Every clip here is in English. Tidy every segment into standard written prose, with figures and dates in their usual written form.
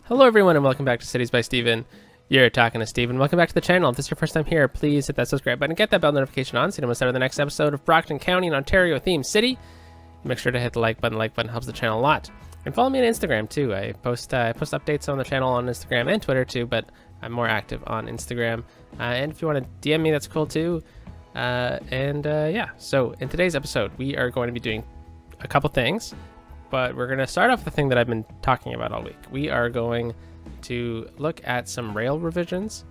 Hello everyone and welcome back to Cities by Steven. You're talking to Steven. Welcome back to the channel. If this is your first time here, please hit that subscribe button and get that bell notification on so you don't miss out on the next episode of Brockton County in Ontario themed city. Make sure to hit the like button. The like button helps the channel a lot. And follow me on Instagram too. I post updates on the channel on Instagram and Twitter too, but I'm more active on Instagram. And if you want to DM me, that's cool too. Yeah, so in today's episode, we are going to be doing a couple things. But we're going to start off with the thing that I've been talking about all week. We are going to look at some rail revisions.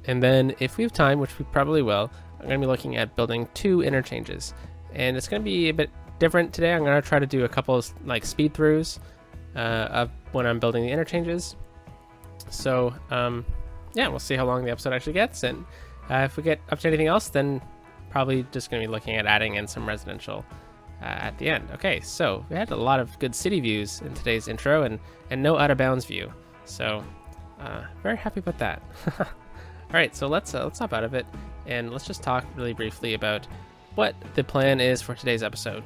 And then if we have time, which we probably will, I'm going to be looking at building 2 interchanges. And it's going to be a bit different today. I'm going to try to do a couple of like speed throughs of when I'm building the interchanges. So yeah, we'll see how long the episode actually gets. And if we get up to anything else, then probably just going to be looking at adding in some residential at the end. Okay, so we had a lot of good city views in today's intro and no out of bounds view. So very happy about that. All right, so let's hop out of it and let's just talk really briefly about what the plan is for today's episode.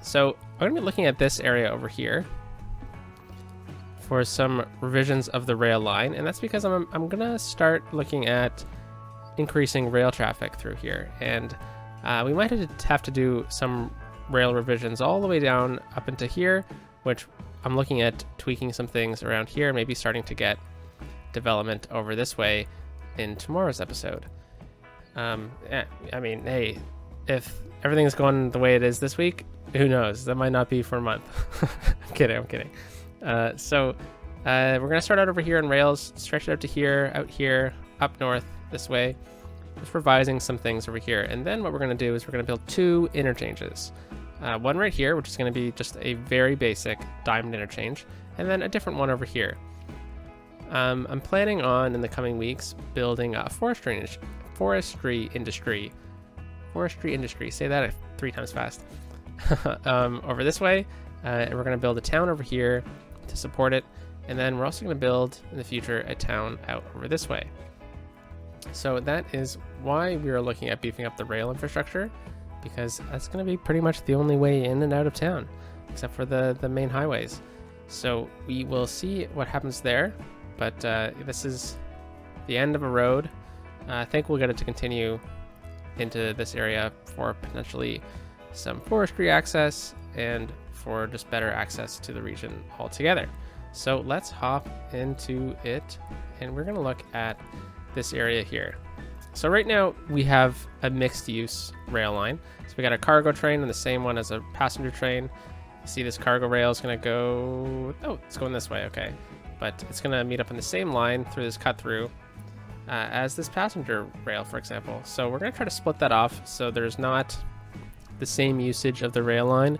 So I'm gonna be looking at this area over here for some revisions of the rail line, and that's because I'm gonna start looking at increasing rail traffic through here, and we might have to do some rail revisions all the way down up into here, which I'm looking at tweaking some things around here, maybe starting to get development over this way in tomorrow's episode. Yeah, I mean, hey, if everything's going the way it is this week, who knows? That might not be for a month. I'm kidding. So we're gonna start out over here in rails, stretch it out to here, out here, up north this way, just revising some things over here. And then what we're gonna do is we're gonna build 2 interchanges. One right here, which is going to be just a very basic diamond interchange, and then a different one over here. I'm planning on, in the coming weeks, building a forestry industry. Say that 3 times fast. Over this way, and we're going to build a town over here to support it, and then we're also going to build, in the future, a town out over this way. So that is why we are looking at beefing up the rail infrastructure, because that's going to be pretty much the only way in and out of town, except for the main highways. So we will see what happens there, but this is the end of a road. I think we'll get it to continue into this area for potentially some forestry access and for just better access to the region altogether. So let's hop into it, and we're going to look at this area here. So right now we have a mixed use rail line. So we got a cargo train and the same one as a passenger train. You see this cargo rail is going to go, oh, it's going this way, okay. But it's going to meet up on the same line through this cut through as this passenger rail, for example. So we're going to try to split that off so there's not the same usage of the rail line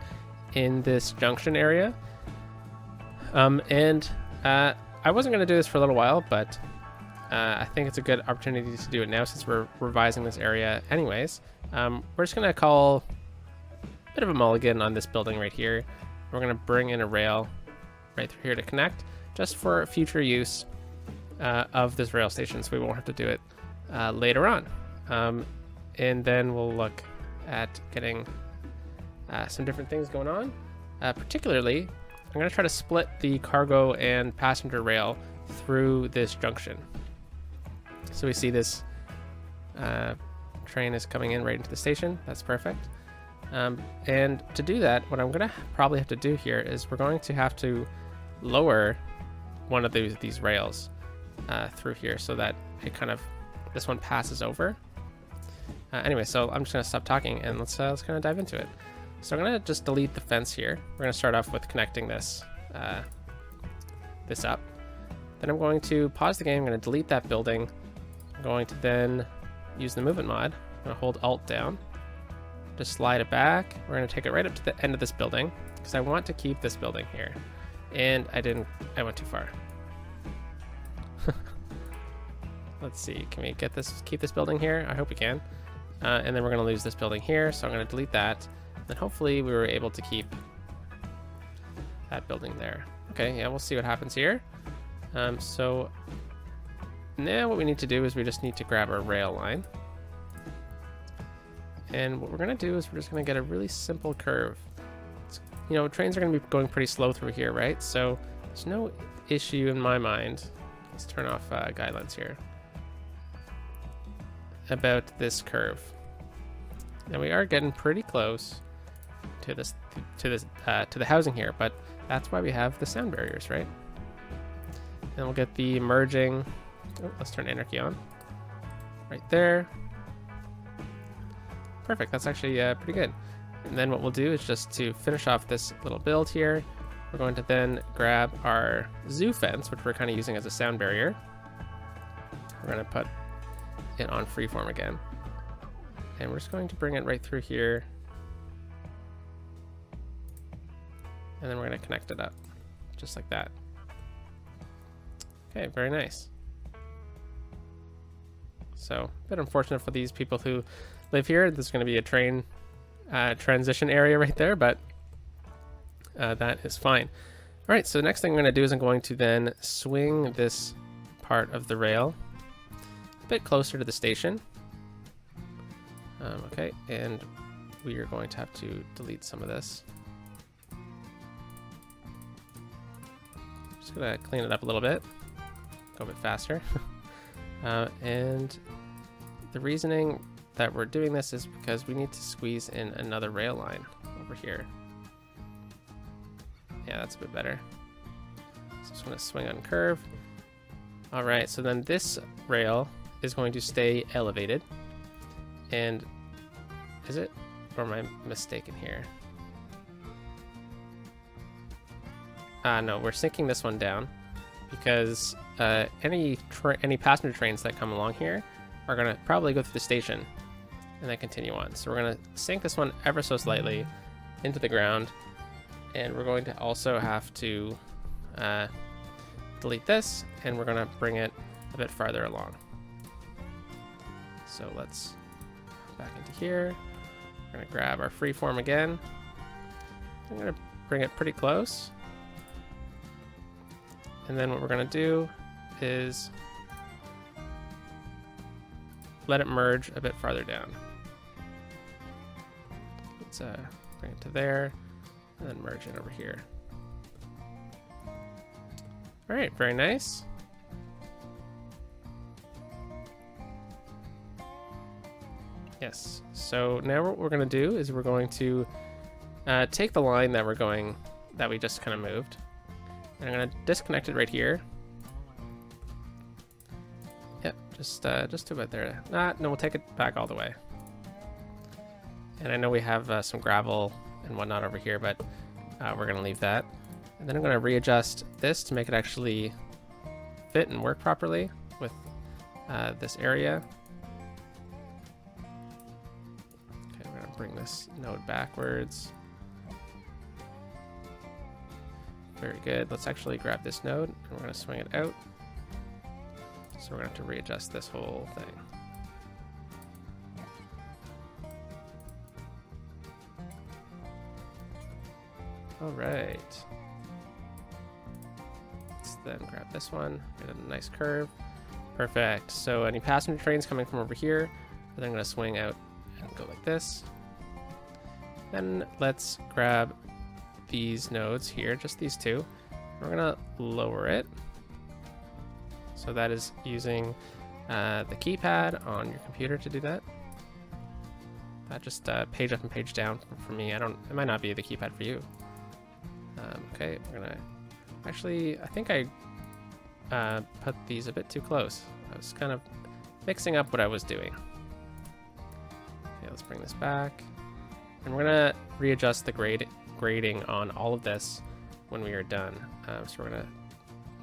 in this junction area. I wasn't going to do this for a little while, but I think it's a good opportunity to do it now since we're revising this area anyways. We're just going to call a bit of a mulligan on this building right here. We're going to bring in a rail right through here to connect, just for future use of this rail station, so we won't have to do it later on. And then we'll look at getting some different things going on. Particularly, I'm going to try to split the cargo and passenger rail through this junction. So we see this train is coming in right into the station. That's perfect. And to do that, what I'm going to probably have to do here is we're going to have to lower one of these rails through here so that it kind of, this one passes over. Anyway, so I'm just going to stop talking and let's kind of dive into it. So I'm going to just delete the fence here. We're going to start off with connecting this up. Then I'm going to pause the game. I'm going to delete that building. I'm going to then use the movement mod. I'm going to hold Alt down. Just slide it back. We're going to take it right up to the end of this building because I want to keep this building here. And I went too far. Let's see, can we keep this building here? I hope we can. And then we're going to lose this building here, so I'm going to delete that. Then hopefully we were able to keep that building there. Okay, yeah, we'll see what happens here. So now what we need to do is we just need to grab our rail line. And what we're going to do is we're just going to get a really simple curve. You know, trains are going to be going pretty slow through here, right? So there's no issue in my mind. Let's turn off guidelines here. About this curve. And we are getting pretty close to the housing here, but that's why we have the sound barriers, right? And we'll get the merging. Oh, let's turn anarchy on. Right there. Perfect. That's actually pretty good. And then what we'll do is just to finish off this little build here, we're going to then grab our zoo fence, which we're kind of using as a sound barrier. We're going to put it on freeform again. And we're just going to bring it right through here. And then we're going to connect it up, just like that. Okay, very nice. So, a bit unfortunate for these people who live here. There's going to be a train transition area right there, but that is fine. All right, so the next thing I'm going to do is I'm going to then swing this part of the rail a bit closer to the station. Okay, and we are going to have to delete some of this. Just going to clean it up a little bit, go a bit faster. And the reasoning that we're doing this is because we need to squeeze in another rail line over here. Yeah, that's a bit better. So just going to swing on curve. All right, so then this rail is going to stay elevated. And is it, or am I mistaken here? No, we're sinking this one down because any passenger trains that come along here are going to probably go through the station and then continue on. So we're going to sink this one ever so slightly into the ground, and we're going to also have to delete this, and we're going to bring it a bit farther along. So let's back into here. We're going to grab our freeform again. I'm going to bring it pretty close. And then what we're going to do is let it merge a bit farther down. Let's bring it to there and then merge it over here. All right, very nice. Yes, so now what we're going to do is we're going to take the line that we just kind of moved, and I'm going to disconnect it right here. Yep, just about there. No, we'll take it back all the way. And I know we have some gravel and whatnot over here, but we're going to leave that. And then I'm going to readjust this to make it actually fit and work properly with this area. Okay, we're going to bring this node backwards. Very good. Let's actually grab this node and we're going to swing it out. So we're going to have to readjust this whole thing. All right. Let's then grab this one, get a nice curve. Perfect. So any passenger trains coming from over here, then I'm going to swing out and go like this. Then let's grab these nodes here, just these two. We're going to lower it. So that is using the keypad on your computer to do that. Just page up and page down for me. It might not be the keypad for you. Okay, we're gonna actually, I think I put these a bit too close. I was kind of mixing up what I was doing. Okay, let's bring this back. And we're gonna readjust the grading on all of this when we are done. So we're gonna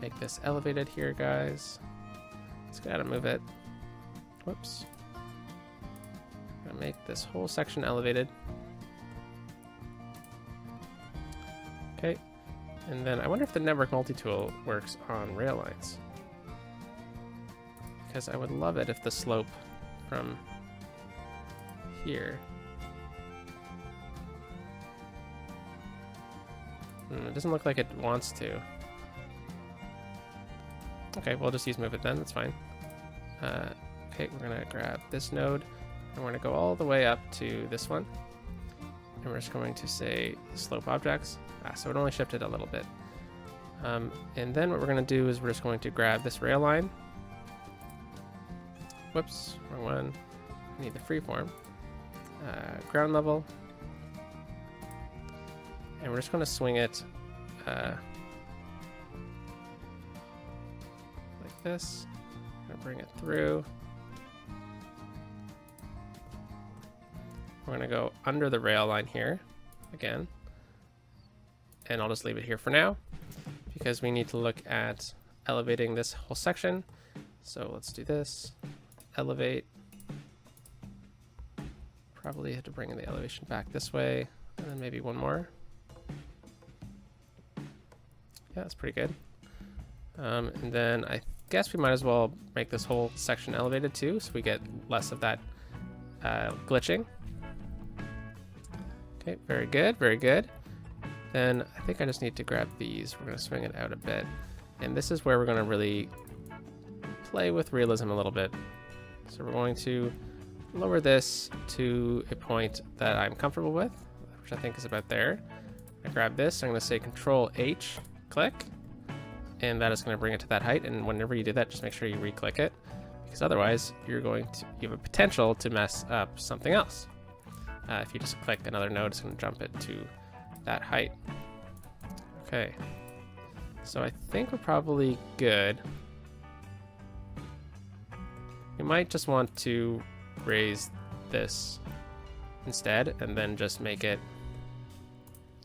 make this elevated here, guys. Let's go ahead and move it. Whoops. I'm gonna make this whole section elevated. Okay, and then I wonder if the network multi-tool works on rail lines. Because I would love it if the slope from here. It doesn't look like it wants to. Okay, we'll just use move it then, that's fine. Okay, we're gonna grab this node, and we're gonna go all the way up to this one. And we're just going to say slope objects. So it only shifted a little bit. And then what we're going to do is we're just going to grab this rail line. Whoops, wrong one. I need the freeform. Ground level. And we're just going to swing it like this. I'm going to bring it through. We're going to go under the rail line here again. And I'll just leave it here for now because we need to look at elevating this whole section. So let's do this. Elevate. Probably have to bring in the elevation back this way, and then maybe one more. Yeah, that's pretty good. And then I guess we might as well make this whole section elevated too, so we get less of that glitching. Okay, very good, very good. Then I think I just need to grab these. We're going to swing it out a bit. And this is where we're going to really play with realism a little bit. So we're going to lower this to a point that I'm comfortable with, which I think is about there. I grab this, I'm going to say Control H, click, and that is going to bring it to that height. And whenever you do that, just make sure you re-click it, because otherwise you have a potential to mess up something else. If you just click another node, it's going to jump it to that height. Okay, so I think we're probably good. You might just want to raise this instead and then just make it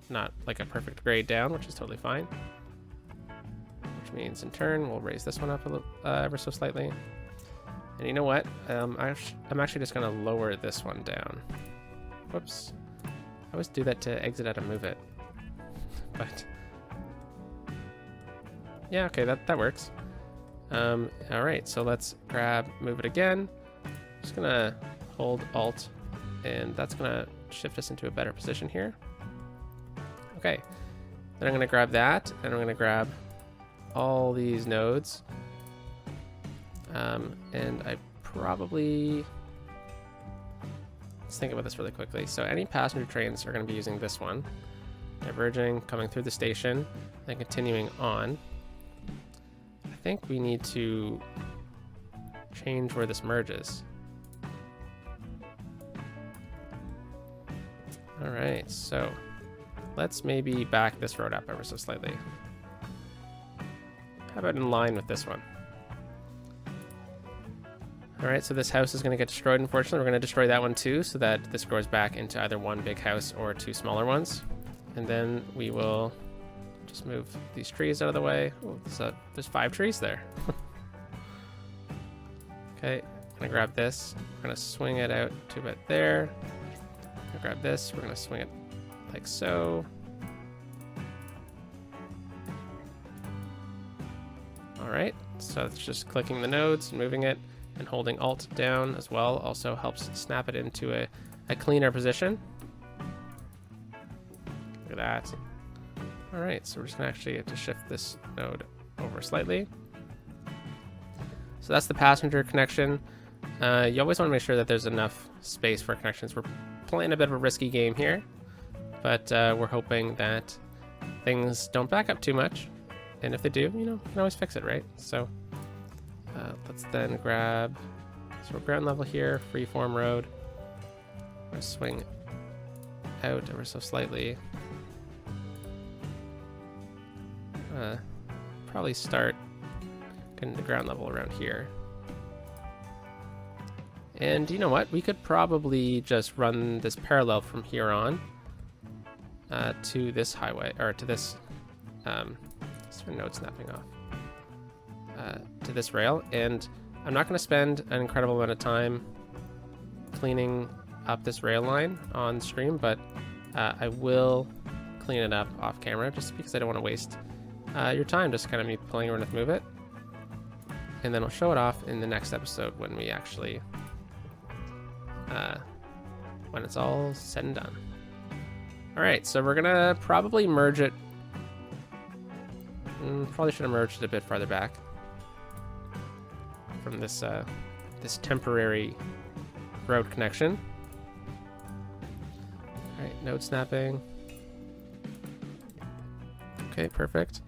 not like a perfect grade down, which is totally fine. Which means in turn we'll raise this one up a little, ever so slightly. And you know what? I'm actually just going to lower this one down. Whoops. I always do that to exit out and move it. But yeah, okay, that works. All right, so let's move it again. Just gonna hold Alt, and that's gonna shift us into a better position here. Okay, then I'm gonna grab that, and I'm gonna grab all these nodes. And I probably, let's think about this really quickly. So any passenger trains are gonna be using this one, diverging, coming through the station, and continuing on. I think we need to change where this merges. All right, so let's maybe back this road up ever so slightly. How about in line with this one? All right, so this house is going to get destroyed, unfortunately. We're going to destroy that one too, so that this grows back into either one big house or two smaller ones. And then we will just move these trees out of the way. Oh, there's 5 trees there. Okay, I'm going to grab this. We're going to swing it out to about there. I'm going to grab this. We're going to swing it like so. All right, so it's just clicking the nodes and moving it, and holding Alt down as well also helps snap it into a cleaner position. Look at that. All right, so we're just gonna actually have to shift this node over slightly. So that's the passenger connection. You always want to make sure that there's enough space for connections. We're playing a bit of a risky game here, but we're hoping that things don't back up too much. And if they do, you can always fix it, right? So let's then grab, so we're ground level here, freeform road. I'm gonna swing out ever so slightly. Probably start getting the ground level around here. And you know what? We could probably just run this parallel from here on to this highway, or to this, node snapping off. To this rail, and I'm not going to spend an incredible amount of time cleaning up this rail line on stream, but I will clean it up off camera just because I don't want to waste your time just kind of me playing around with Move It. And then I'll show it off in the next episode when we actually when it's all said and done. All right, so we're gonna probably merge it. Probably should have merged it a bit farther back from this this temporary road connection. All right, node snapping. Okay, perfect.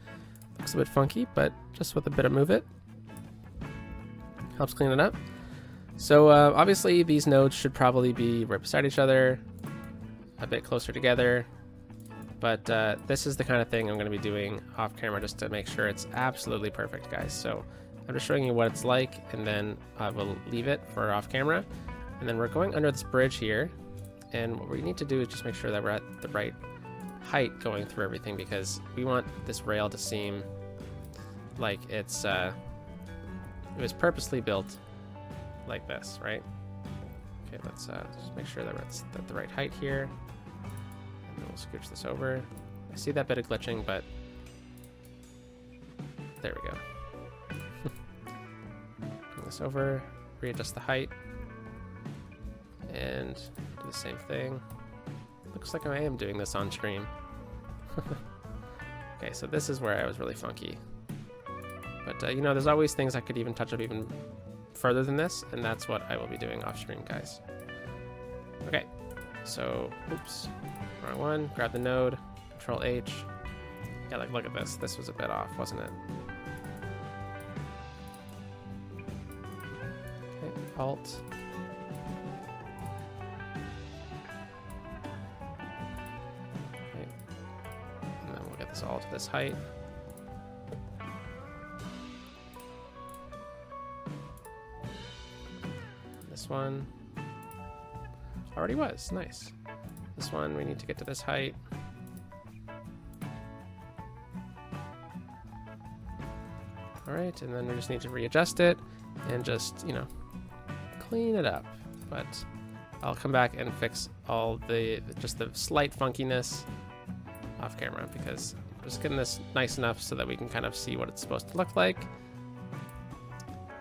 Looks Looks a bit funky, but just with a bit of move it. Helps clean it up. So obviously these nodes should probably be right beside each other, a bit closer together. But this is the kind of thing I'm going to be doing off camera just to make sure it's absolutely perfect, guys. So I'm just showing you what it's like, and then I will leave it for off camera. And then we're going under this bridge here. And what we need to do is just make sure that we're at the right height going through everything, because we want this rail to seem like it was purposely built like this, right? Okay, let's just make sure that we're at the right height here. And we'll scooch this over. I see that bit of glitching, but there we go. Bring this over, readjust the height, and do the same thing. Looks like I am doing this on stream. Okay, so this is where I was really funky. But you know, there's always things I could even touch up even further than this, and that's what I will be doing off stream, guys. Okay, so, oops. Wrong one, grab the node, Control H. Yeah, like look at this. This was a bit off, wasn't it? Okay, Alt. Okay. And then we'll get this all to this height. This one already was, nice. This one, we need to get to this height. All right, and then we just need to readjust it and just, you know, clean it up. But I'll come back and fix all just the slight funkiness off camera, because I'm just getting this nice enough so that we can kind of see what it's supposed to look like.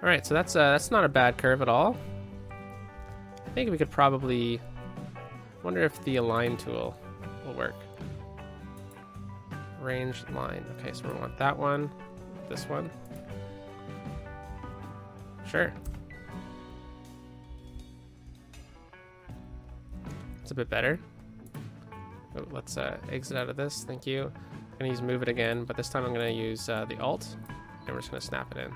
All right, so that's not a bad curve at all. I think we could probably wonder if the align tool will work. Range line. Okay, so we want that one, this one. Sure. It's a bit better. Oh, let's exit out of this. Thank you. I'm gonna use move it again, but this time I'm gonna use the Alt, and we're just gonna snap it in.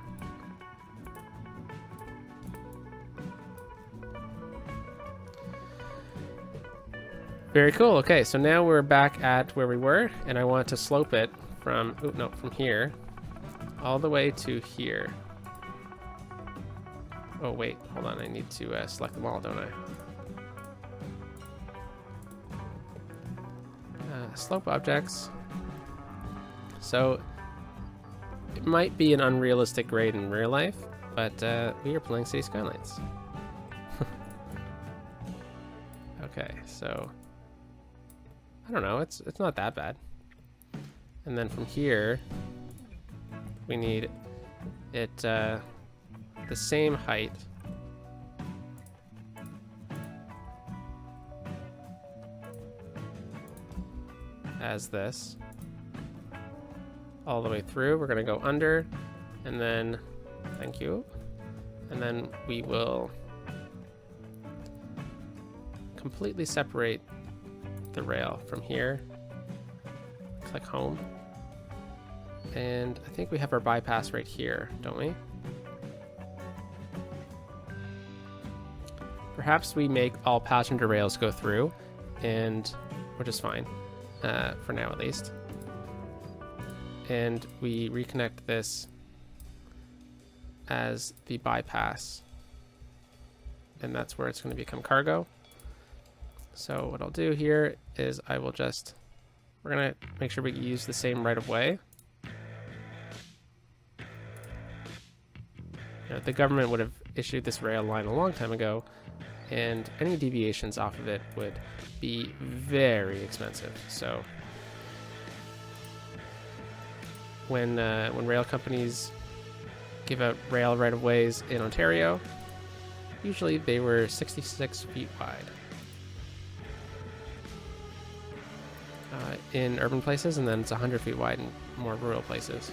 Very cool. Okay, so now we're back at where we were, and I want to slope it from, oh, no, from here all the way to here. Oh, wait, hold on. I need to select them all, don't I? Slope objects. So it might be an unrealistic grade in real life, but we are playing City Skylines. Okay, so I don't know, it's not that bad. And then from here, we need it the same height as this. All the way through, we're gonna go under, and then, thank you. And then we will completely separate the rail from here. Click home. And I think we have our bypass right here, don't we? Perhaps we make all passenger rails go through, and which is fine, for now at least. And we reconnect this as the bypass, and that's where it's going to become cargo. So what I'll do here is I will just, we're going to make sure we use the same right of way. You know, the government would have issued this rail line a long time ago, and any deviations off of it would be very expensive. So when rail companies give out rail right-of-ways in Ontario, usually they were 66 feet wide. In urban places, and then it's 100 feet wide in more rural places.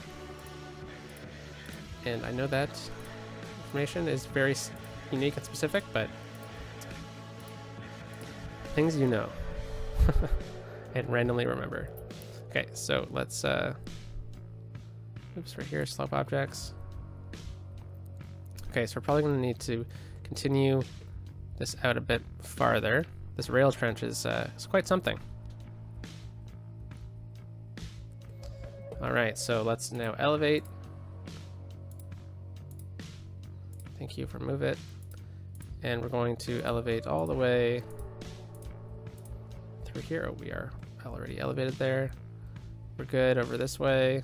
And I know that information is very unique and specific, but things you know and randomly remember. Okay, so let's Oops, right here, slope objects. Okay, so we're probably going to need to continue this out a bit farther. This rail trench is quite something. All right, so let's now elevate. Thank you for move it. And we're going to elevate all the way through here. Oh, we are already elevated there. We're good over this way.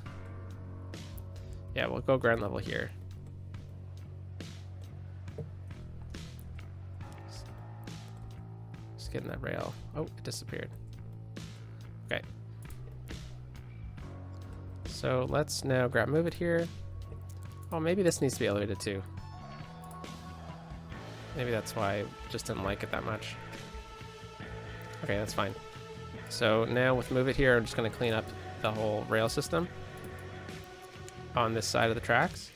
Yeah, we'll go ground level here. Just getting that rail. Oh, it disappeared. Okay. So let's now grab move it here. Oh, maybe this needs to be elevated too. Maybe that's why I just didn't like it that much. Okay, that's fine. So now with move it here, I'm just going to clean up the whole rail system on this side of the tracks.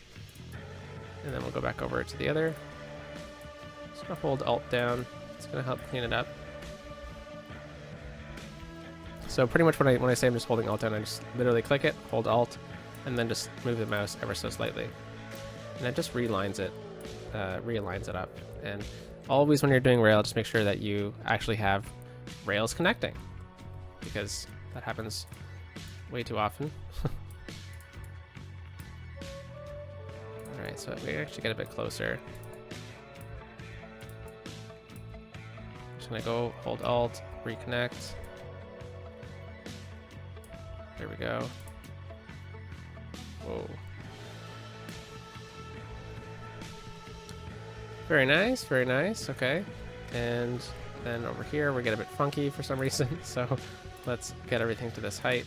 And then we'll go back over to the other. Just going to hold Alt down. It's going to help clean it up. So pretty much when I say I'm just holding Alt down, I just literally click it, hold Alt, and then just move the mouse ever so slightly. And it just realigns it up. And always when you're doing rail, just make sure that you actually have rails connecting, because that happens way too often. Alright, so we actually get a bit closer. Just gonna go hold Alt, reconnect. There we go. Whoa. Very nice, very nice. Okay. And then over here we get a bit funky for some reason, so let's get everything to this height.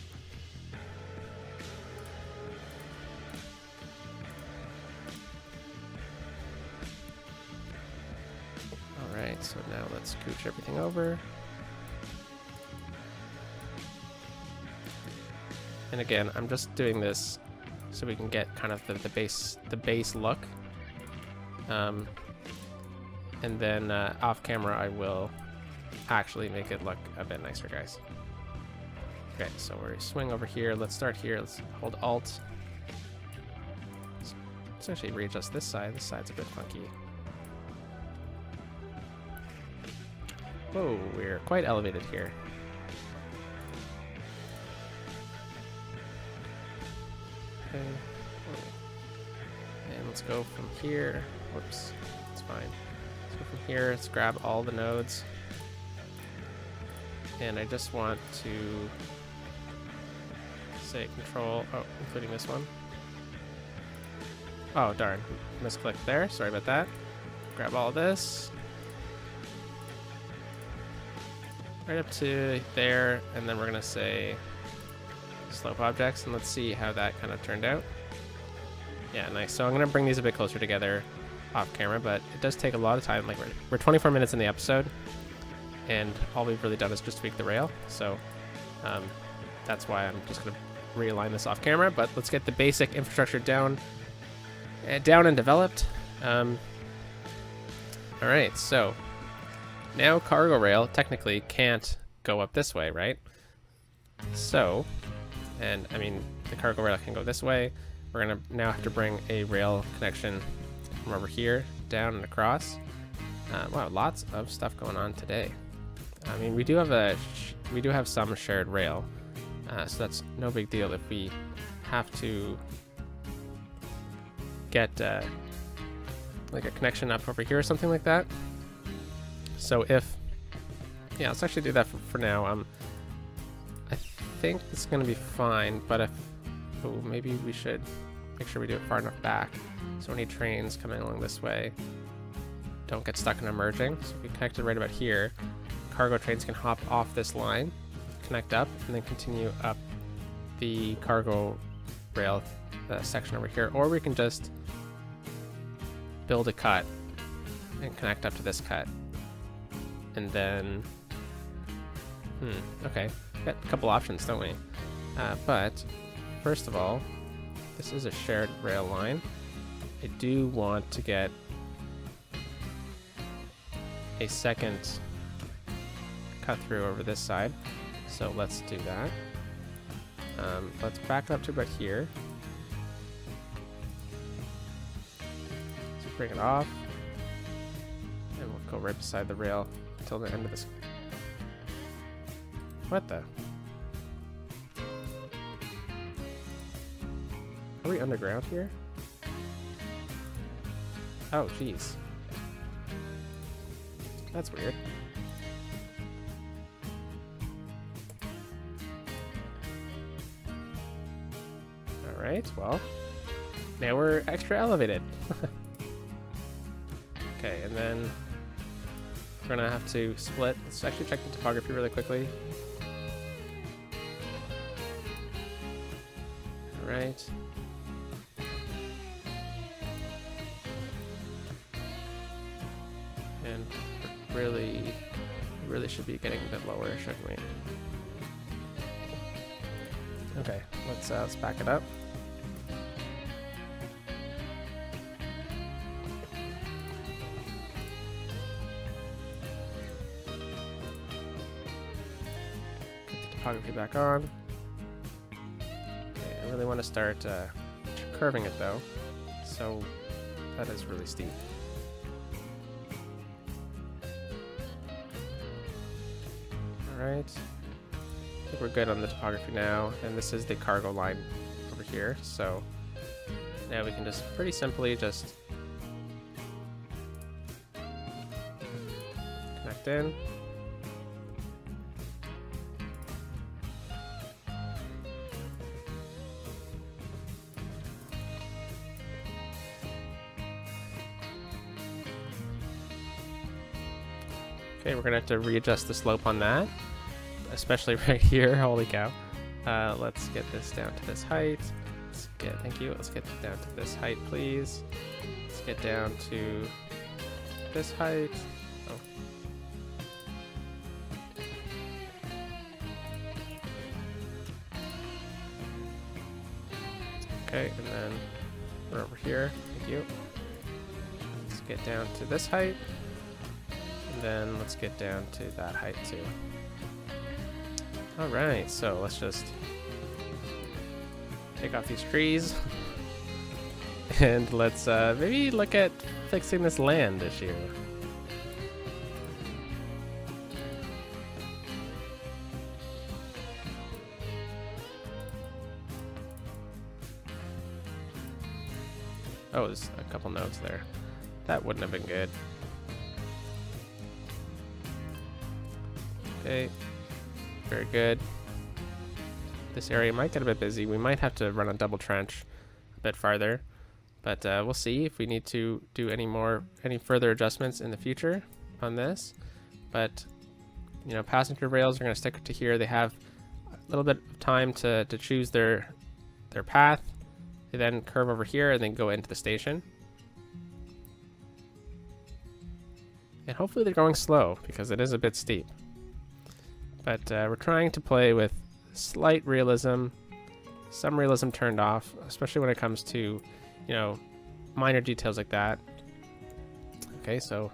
Alright, so now let's scooch everything over. And again, I'm just doing this so we can get kind of the base look. And then off camera, I will actually make it look a bit nicer, guys. Okay, so we swing over here. Let's start here. Let's hold Alt. Let's actually readjust this side. This side's a bit funky. Whoa, we're quite elevated here. Okay. And let's go from here. Whoops, it's fine. So from here, let's grab all the nodes. And I just want to say control, oh, including this one. Oh, darn, misclicked there, sorry about that. Grab all this. Right up to there, and then we're gonna say slope objects, and let's see how that kind of turned out. Yeah, nice. So I'm gonna bring these a bit closer together off camera, but it does take a lot of time. Like we're 24 minutes in the episode, and all we've really done is just tweak the rail. So that's why I'm just gonna realign this off camera. But let's get the basic infrastructure down and developed. All right, so now cargo rail technically can't go up this way, right? So, and I mean the cargo rail can go this way. We're gonna now have to bring a rail connection from over here down and across. Wow, lots of stuff going on today. I mean, we do have some shared rail, so that's no big deal if we have to get like a connection up over here or something like that. So if, yeah, let's actually do that for now. I think it's gonna be fine, but if, oh, maybe we should make sure we do it far enough back so any trains coming along this way don't get stuck in a merging. So if we connect it right about here, cargo trains can hop off this line, connect up, and then continue up the cargo rail section over here. Or we can just build a cut and connect up to this cut. And then, okay, got a couple options, don't we? But first of all, this is a shared rail line. I do want to get a second cut through over this side, so let's do that. Let's back it up to about here, bring it off. And we'll go right beside the rail until the end of this. What the? Are we underground here? Oh, jeez. That's weird. Alright, well, now we're extra elevated. Okay, and then we're gonna have to split. Let's actually check the topography really quickly. Alright. And really should be getting a bit lower, shouldn't we? Okay, let's back it up. Put the topography back on. Okay, I really want to start curving it though, so that is really steep. Alright, I think we're good on the topography now, and this is the cargo line over here, so now we can just pretty simply just connect in. Okay, we're gonna have to readjust the slope on that, especially right here. Holy cow! Let's get this down to this height. Thank you. Let's get down to this height, please. Let's get down to this height. Oh. Okay, and then we're over here. Thank you. Let's get down to this height. And then let's get down to that height too. Alright, so let's just take off these trees. And let's maybe look at fixing this land issue. Oh, there's a couple notes there. That wouldn't have been good. Okay, very good. This area might get a bit busy. We might have to run a double trench a bit farther, but we'll see if we need to do any further adjustments in the future on this. But you know, passenger rails are going to stick to here. They have a little bit of time to choose their path. They then curve over here and then go into the station. And hopefully they're going slow because it is a bit steep. But we're trying to play with slight realism, some realism turned off, especially when it comes to, you know, minor details like that. Okay, so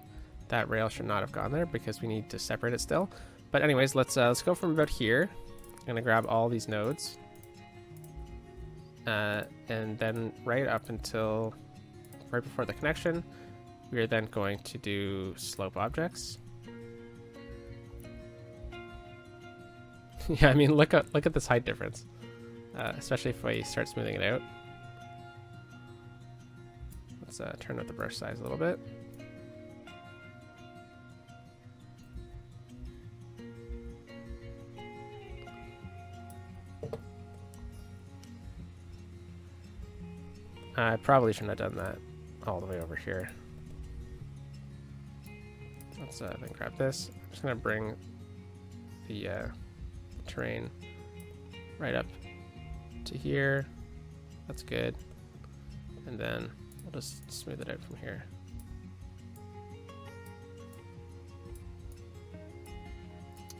that rail should not have gone there because we need to separate it still. But anyways, let's go from about here. I'm gonna grab all these nodes, and then right up until right before the connection, we are then going to do slope objects. Yeah, I mean, look at this height difference, especially if we start smoothing it out. Let's turn up the brush size a little bit. I probably shouldn't have done that all the way over here. Let's then grab this. I'm just gonna bring the terrain right up to here. That's good. And then we'll just smooth it out from here.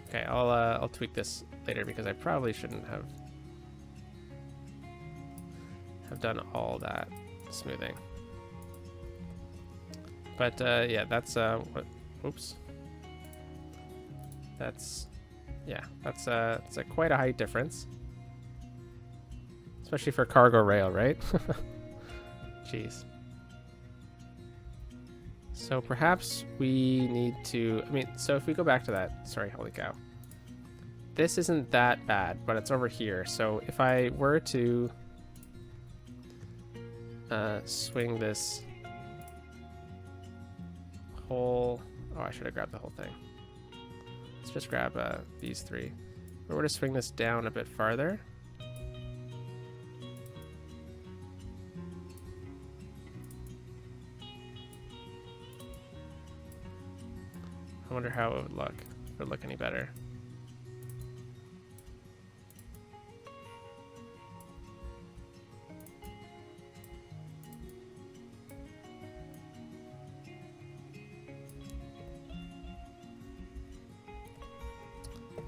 Okay, I'll tweak this later because I probably shouldn't have done all that smoothing. But yeah, that's oops. That's quite a height difference, especially for cargo rail, right? Jeez. So perhaps we need to, I mean, so if we go back to that, sorry, holy cow. This isn't that bad, but it's over here. So if I were to swing this whole, oh, I should have grabbed the whole thing. Let's just grab these three. If we were to swing this down a bit farther. I wonder how it would look, if it would look any better.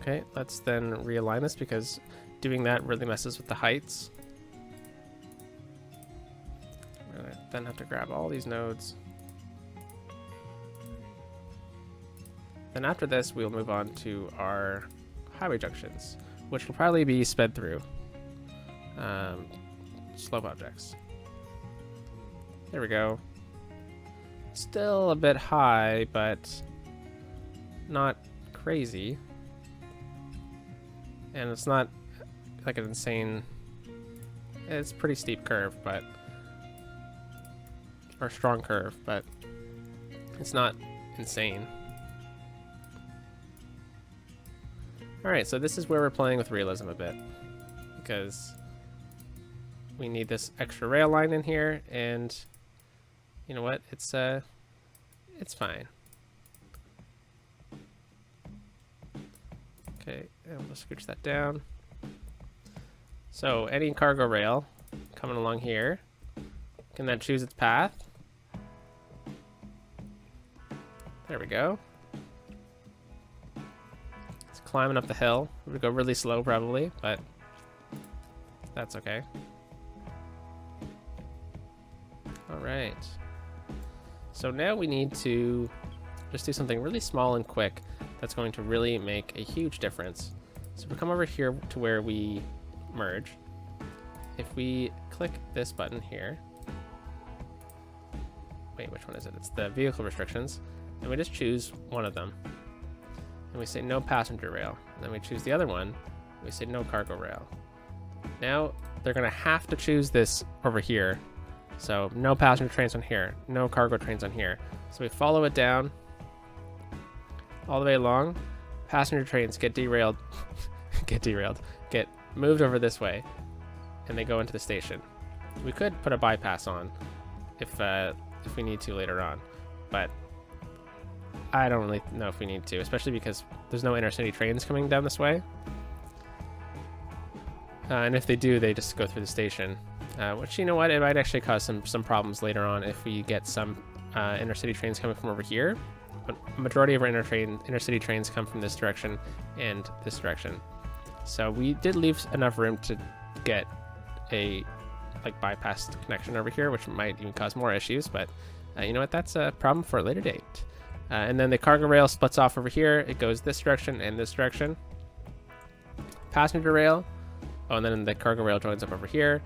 Okay, let's then realign this because doing that really messes with the heights. We're gonna then have to grab all these nodes. Then after this, we'll move on to our highway junctions, which will probably be sped through slope objects. There we go. Still a bit high, but not crazy. And it's not like an insane, it's a pretty steep curve, but, or strong curve, but it's not insane. Alright, so this is where we're playing with realism a bit, because we need this extra rail line in here, and you know what, it's fine. Okay, and we'll scooch that down. So any cargo rail coming along here can then choose its path. There we go. It's climbing up the hill. It would go really slow probably, but that's okay. All right. So now we need to just do something really small and quick that's going to really make a huge difference. So if we come over here to where we merge, if we click this button here, wait, which one is it? It's the vehicle restrictions, and we just choose one of them. And we say no passenger rail. And then we choose the other one, we say no cargo rail. Now they're gonna have to choose this over here. So no passenger trains on here, no cargo trains on here. So we follow it down all the way along. Passenger trains get derailed, get moved over this way, and they go into the station. We could put a bypass on if we need to later on, but I don't really know if we need to, especially because there's no intercity trains coming down this way. And if they do, they just go through the station, which, you know what, it might actually cause some problems later on if we get some intercity trains coming from over here. But a majority of our intercity trains come from this direction and this direction. So we did leave enough room to get a bypass connection over here, which might even cause more issues, but you know what, that's a problem for a later date. And then the cargo rail splits off over here. It goes this direction and this direction. Passenger rail, oh, and then the cargo rail joins up over here,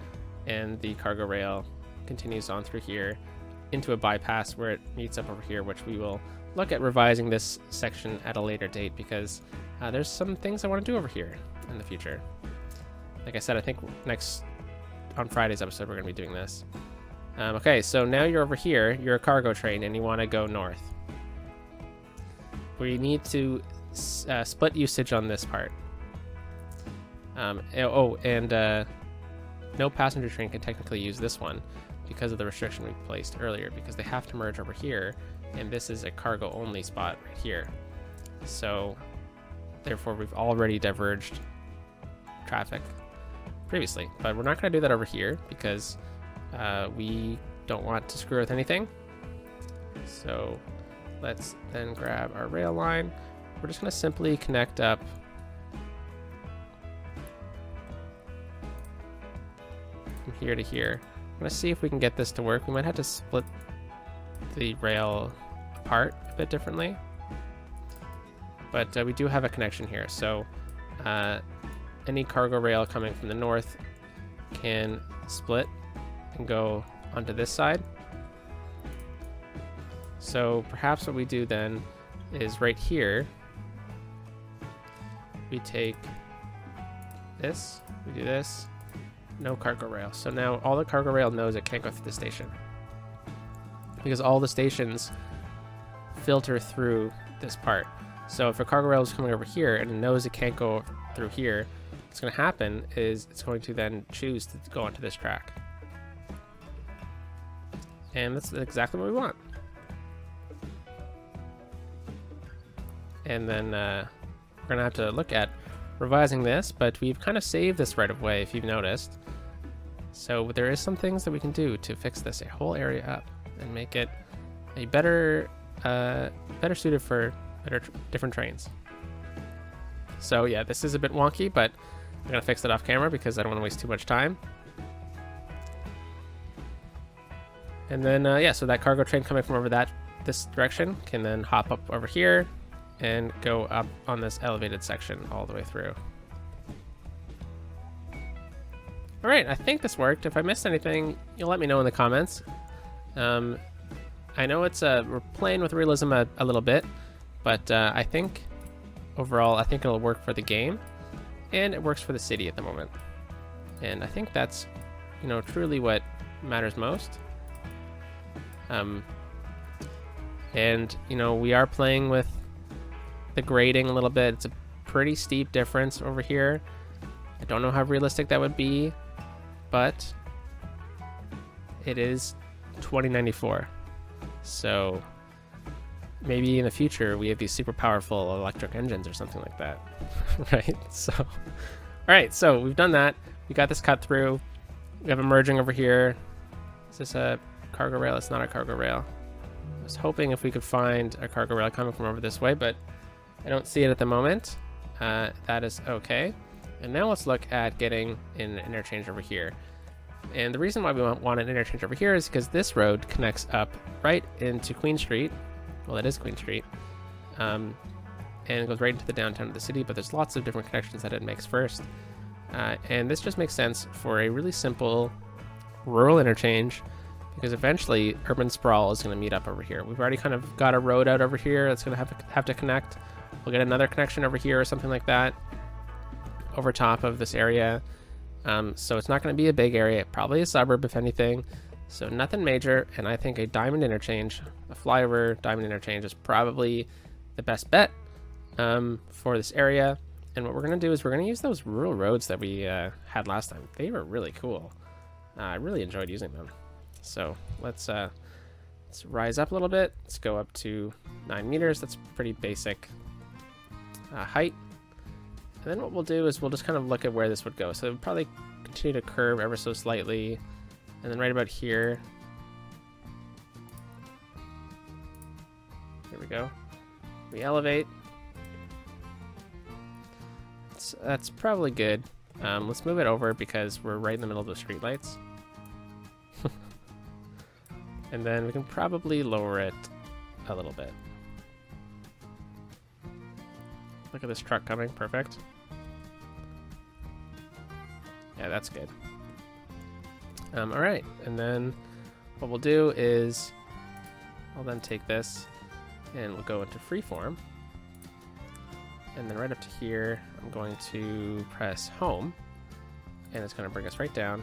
and the cargo rail continues on through here into a bypass where it meets up over here, which we will look at revising this section at a later date because there's some things I want to do over here in the future. Like I said, I think on Friday's episode, we're going to be doing this. Okay, so now you're over here, you're a cargo train, and you want to go north. We need to split usage on this part. No passenger train can technically use this one because of the restriction we placed earlier, because they have to merge over here, and this is a cargo only spot right here. So therefore we've already diverged traffic previously, but we're not going to do that over here because we don't want to screw with anything. So let's then grab our rail line. We're just going to simply connect up from here to here. I'm going to see if we can get this to work. We might have to split the rail apart a bit differently, but we do have a connection here. So any cargo rail coming from the north can split and go onto this side. So perhaps what we do then is right here, we take this, we do this, no cargo rail. So now all the cargo rail knows it can't go through the station, because all the stations filter through this part. So if a cargo rail is coming over here and it knows it can't go through here, what's going to happen is it's going to then choose to go onto this track. And that's exactly what we want. And then we're going to have to look at revising this, but we've kind of saved this right of way, if you've noticed. So there is some things that we can do to fix this whole area up and make it a better suited for different trains. So yeah, this is a bit wonky, but I'm gonna fix it off camera because I don't want to waste too much time. And then yeah, so that cargo train coming from over this direction can then hop up over here and go up on this elevated section all the way through. All right, I think this worked. If I missed anything, you'll let me know in the comments. I know it's we're playing with realism a little bit, but I think overall, I think it'll work for the game, and it works for the city at the moment. And I think that's, you know, truly what matters most. And you know, we are playing with the grading a little bit. It's a pretty steep difference over here. I don't know how realistic that would be, but it is 2094. So maybe in the future we have these super powerful electric engines or something like that. Right? So, all right, so we've done that. We got this cut through. We have a merging over here. Is this a cargo rail? It's not a cargo rail. I was hoping if we could find a cargo rail coming from over this way, but I don't see it at the moment. That is okay. And now let's look at getting an interchange over here. And the reason why we want an interchange over here is because this road connects up right into Queen Street. Well, it is Queen Street. And it goes right into the downtown of the city, but there's lots of different connections that it makes first. And this just makes sense for a really simple rural interchange, because eventually urban sprawl is going to meet up over here. We've already kind of got a road out over here that's going to have to connect. We'll get another connection over here or something like that over top of this area. So it's not going to be a big area, probably a suburb if anything. So nothing major, and I think a diamond interchange, a flyover diamond interchange, is probably the best bet for this area. And what we're going to do is we're going to use those rural roads that we had last time. They were really cool. I really enjoyed using them. So let's rise up a little bit. Let's go up to 9 meters. That's pretty basic height. And then what we'll do is we'll just kind of look at where this would go. So it'll probably continue to curve ever so slightly. And then right about here. Here we go. We elevate. That's probably good. Let's move it over because we're right in the middle of the streetlights. And then we can probably lower it a little bit. Look at this truck coming, perfect. Yeah, that's good. All right, and then what we'll do is I'll then take this and we'll go into freeform. And then right up to here, I'm going to press home, and it's going to bring us right down.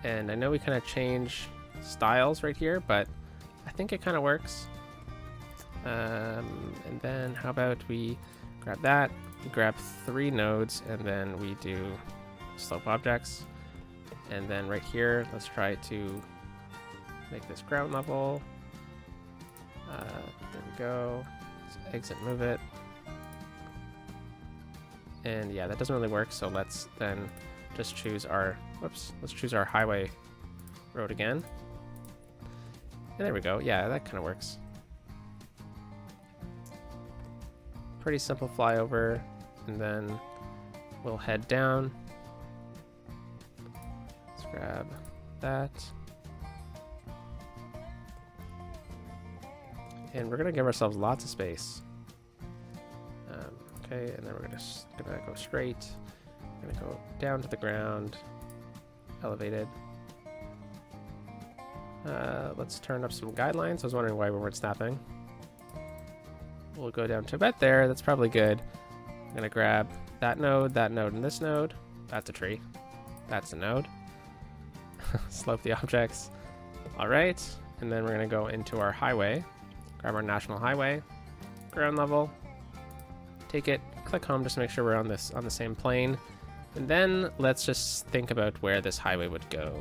And I know we kind of change styles right here, but I think it kind of works. And then how about we grab that, we grab 3 nodes, and then we do slope objects. And then right here, let's try to make this ground level. There we go. Let's exit, move it. And yeah, that doesn't really work, so let's then just choose our, let's choose our highway road again. And there we go. Yeah, that kind of works. Pretty simple flyover, and then we'll head down. Let's grab that. And we're gonna give ourselves lots of space. Okay, and then we're gonna go straight. We're gonna go down to the ground, elevated. Let's turn up some guidelines. I was wondering why we weren't snapping. We'll go down to about there. That's probably good. I'm gonna grab that node, and this node. That's a tree. That's a node. Slope the objects. All right, and then we're gonna go into our highway. Grab our national highway, ground level. Take it, click home just to make sure we're on the same plane. And then let's just think about where this highway would go.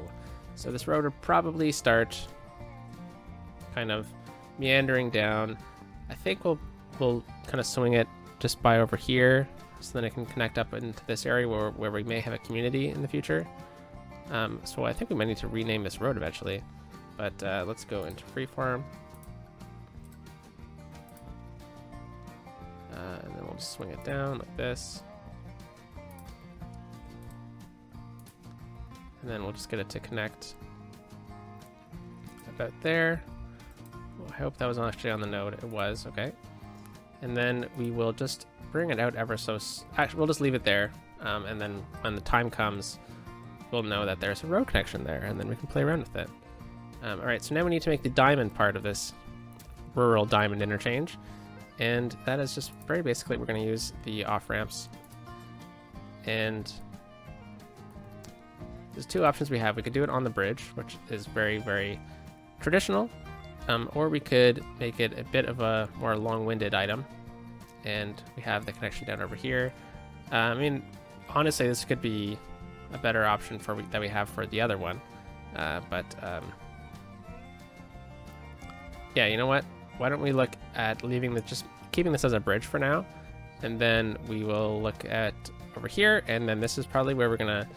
So this road would probably start kind of meandering down. I think we'll kind of swing it just by over here, so then it can connect up into this area where we may have a community in the future. So I think we might need to rename this road eventually. But let's go into freeform. And then we'll just swing it down like this. And then we'll just get it to connect about there. Well, I hope that was actually on the node. It was, okay. And then we will just bring it out ever so... Actually, we'll just leave it there. And then when the time comes, we'll know that there's a road connection there, and then we can play around with it. All right, so now we need to make the diamond part of this rural diamond interchange. And that is just very basically, we're going to use the off-ramps. And there's two options we have. We could do it on the bridge, which is very, very traditional. Or we could make it a bit of a more long-winded item. And we have the connection down over here. I mean, honestly, this could be a better option that we have for the other one. Yeah, you know what? Why don't we look at just keeping this as a bridge for now, and then we will look at over here, and then this is probably where we're gonna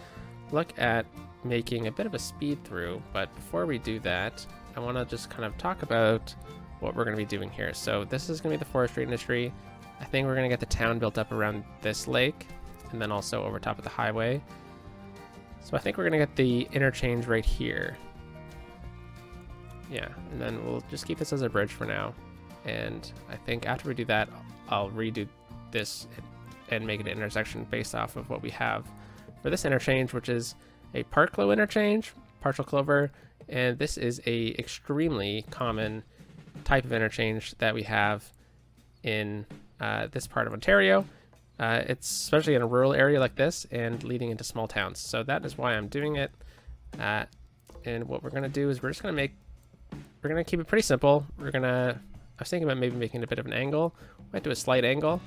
look at making a bit of a speed through. But before we do that, I want to just kind of talk about what we're going to be doing here. So this is going to be the forestry industry. I think we're going to get the town built up around this lake, and then also over top of the highway. So I think we're going to get the interchange right here. Yeah, and then we'll just keep this as a bridge for now. And I think after we do that, I'll redo this and make it an intersection based off of what we have for this interchange, which is a Parclo Interchange, partial clover. And this is a extremely common type of interchange that we have in this part of Ontario. It's especially in a rural area like this and leading into small towns. So that is why I'm doing it. And what we're going to do is we're going to keep it pretty simple. I was thinking about maybe making a bit of an angle. Might do a slight angle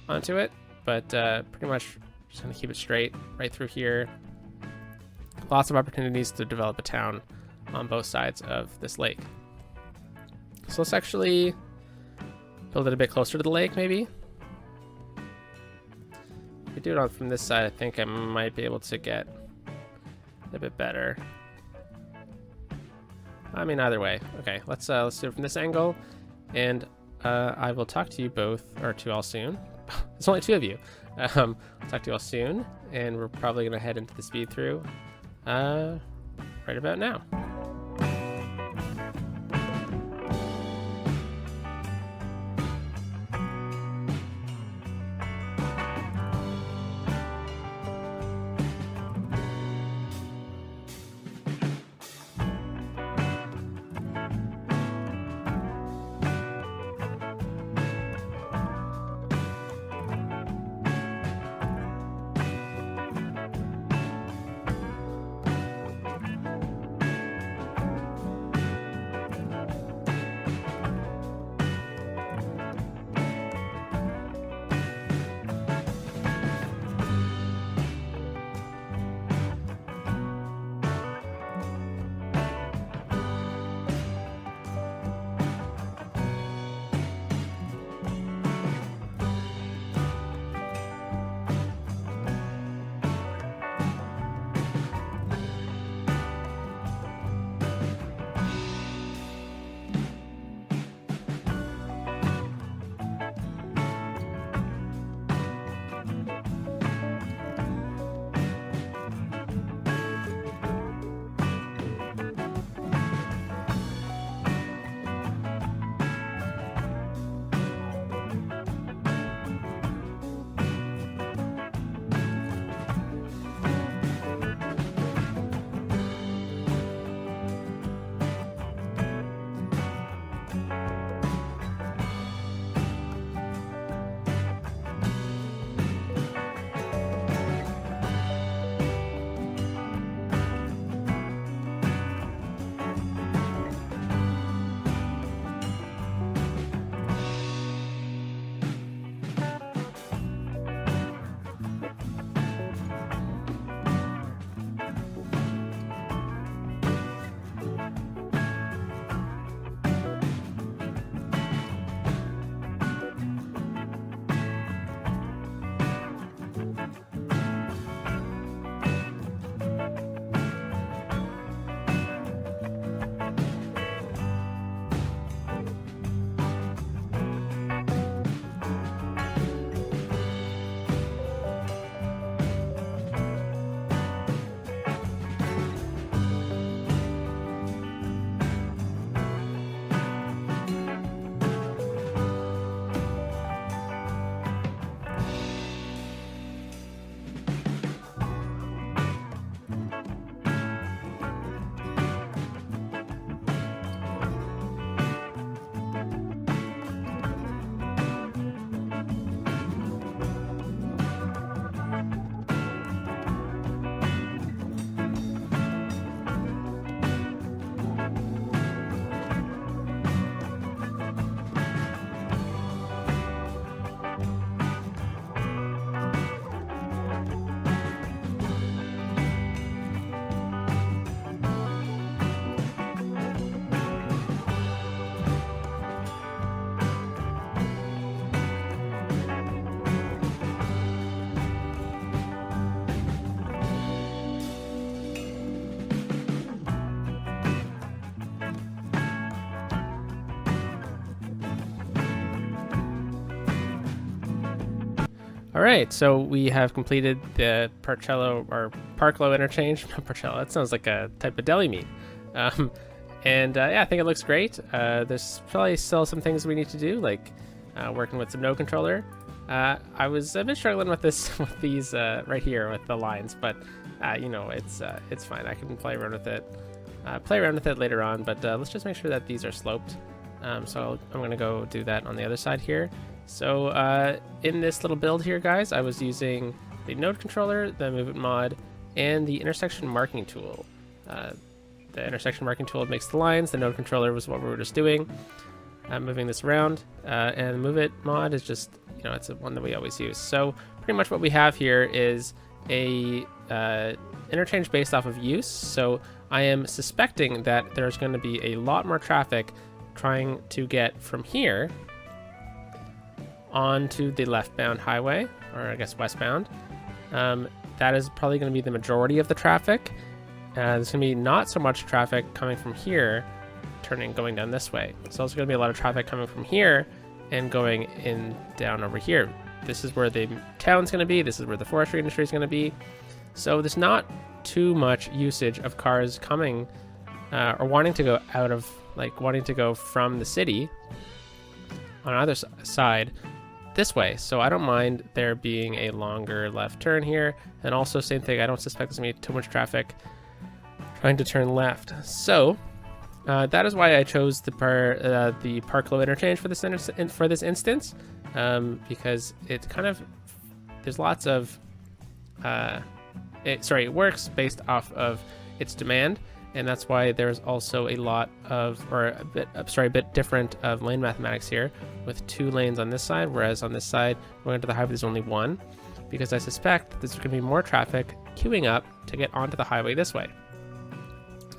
onto it, but pretty much just going to keep it straight right through here. Lots of opportunities to develop a town on both sides of this lake. So let's actually build it a bit closer to the lake, maybe. If we do it from this side, I think I might be able to get a bit better. I mean, either way. Okay, let's do it from this angle, and I will talk to you both, or to all soon. There's only two of you. I'll talk to you all soon, and we're probably going to head into the speed through right about now. All right, so we have completed the Parclo Interchange. Parcello, that sounds like a type of deli meat. Yeah, I think it looks great. There's probably still some things we need to do, like working with some node controller. I was a bit struggling with this, with these right here with the lines, but you know, it's fine. I can play around with it later on. But let's just make sure that these are sloped. So I'm gonna go do that on the other side here. So in this little build here, guys, I was using the node controller, the movement mod, and the intersection marking tool. The intersection marking tool makes the lines. The node controller was what we were just doing. Moving this around, and the move it mod is just, you know, it's one that we always use. So pretty much what we have here is a interchange based off of use. So I am suspecting that there's going to be a lot more traffic trying to get from here onto the left-bound highway, or I guess westbound. That is probably going to be the majority of the traffic. There's going to be not so much traffic coming from here going down this way. So there's going to be a lot of traffic coming from here and going in down over here. This is where the town's going to be. This is where the forestry industry is going to be. So there's not too much usage of cars coming or wanting to go out of, like wanting to go from the city on either side this way. So I don't mind there being a longer left turn here. And also same thing, I don't suspect there's going to be too much traffic trying to turn left. So that is why I chose the Parclo Interchange for this instance, because it kind of, there's lots of, it works based off of its demand, and that's why there's also a lot of, or a bit different of lane mathematics here, with 2 lanes on this side, whereas on this side, going to the highway, there's only 1, because I suspect there's going to be more traffic queuing up to get onto the highway this way.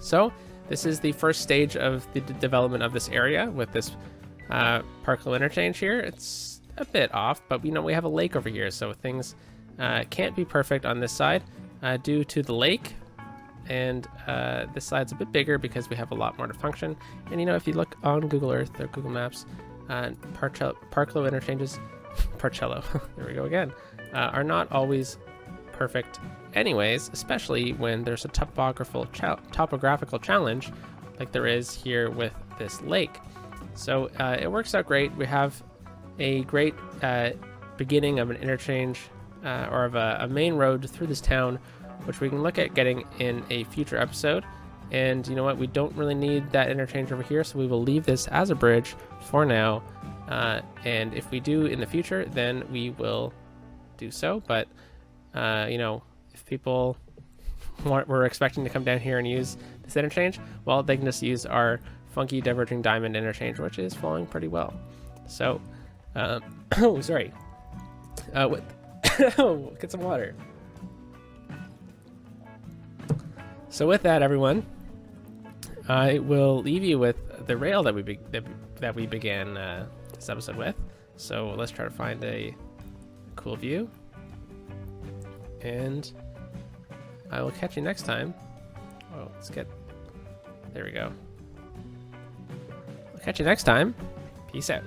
So this is the first stage of the development of this area with this Parclo Interchange here. It's a bit off, but we know we have a lake over here, so things can't be perfect on this side due to the lake. And this side's a bit bigger because we have a lot more to function. And you know, if you look on Google Earth or Google Maps, Parclo Interchanges, Parcello, there we go again, are not always perfect anyways, especially when there's a topographical challenge like there is here with this lake. So it works out great. We have a great beginning of an interchange or of a main road through this town, which we can look at getting in a future episode. And you know what, we don't really need that interchange over here, so we will leave this as a bridge for now, and if we do in the future, then we will do so. But you know, if people were expecting to come down here and use this interchange, well, they can just use our funky diverging diamond interchange, which is flowing pretty well. So oh, sorry, get some water. So with that, everyone, I will leave you with the rail that we began this episode with. So let's try to find a cool view, and I will catch you next time. Oh, there we go. I'll catch you next time. Peace out.